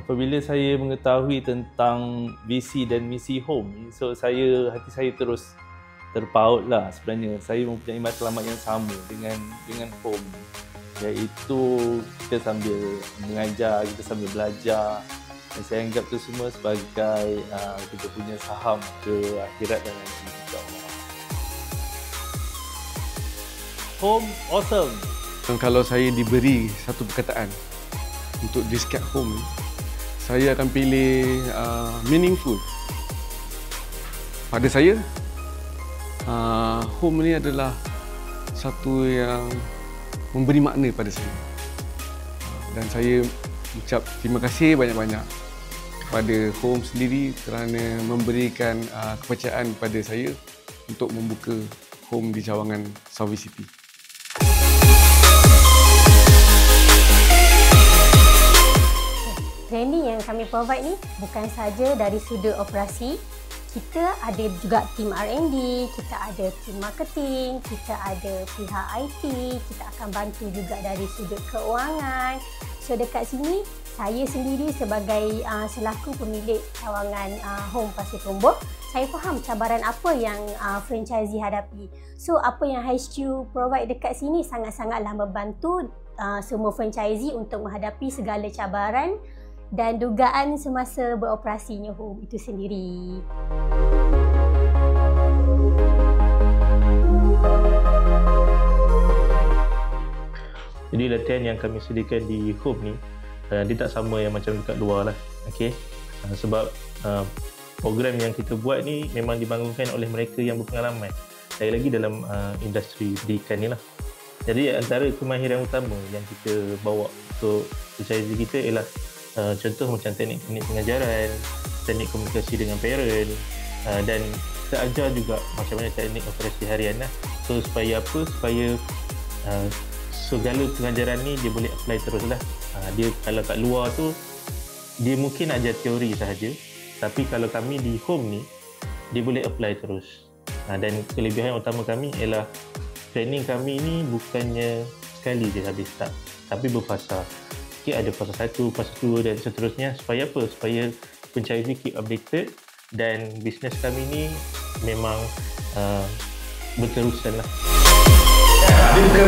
Apabila saya mengetahui tentang visi dan misi home, so hati saya terus terpaut lah sebenarnya. Saya mempunyai matlamat yang sama dengan home, iaitu kita sambil mengajar, kita sambil belajar. Dan saya anggap tu semua sebagai kita punya saham ke akhirat dan nanti, insyaAllah. Home awesome. Kalau saya diberi satu perkataan untuk describe home, saya akan pilih meaningful. Pada saya, home ni adalah satu yang memberi makna pada saya. Dan saya ucap terima kasih banyak-banyak kepada home sendiri kerana memberikan kepercayaan pada saya untuk membuka home di Cawangan Southeast City. Training yang kami provide ni bukan saja dari sudut operasi, kita ada juga tim R&D, kita ada tim marketing, kita ada pihak IT, kita akan bantu juga dari sudut keuangan. So dekat sini, saya sendiri sebagai selaku pemilik cawangan Home Pasir Tombok, saya faham cabaran apa yang franchisee hadapi. So apa yang HQ provide dekat sini sangat-sangatlah membantu semua franchisee untuk menghadapi segala cabaran dan dugaan semasa beroperasinya home itu sendiri. Jadi latihan yang kami sediakan di home ni, dia tak sama yang macam dekat luar lah. Okay? Sebab program yang kita buat ni memang dibangunkan oleh mereka yang berpengalaman. Saya lagi dalam industri pendidikan ni lah. Jadi antara kemahiran utama yang kita bawa untuk franchisee kita ialah contoh macam teknik-teknik pengajaran, teknik komunikasi dengan parent, dan kita ajar juga macam mana teknik operasi harian lah. So supaya apa? Supaya segala pengajaran ni dia boleh apply terus lah. Dia kalau kat luar tu dia mungkin ajar teori sahaja, tapi kalau kami di home ni dia boleh apply terus. Dan kelebihan utama kami ialah training kami ni bukannya sekali je habis tak, tapi berfasa. Okay, ada fasa 1, fasa 2 dan seterusnya. Supaya apa? Supaya franchisee keep updated dan bisnes kami ni memang berterusan lah. Dia bukan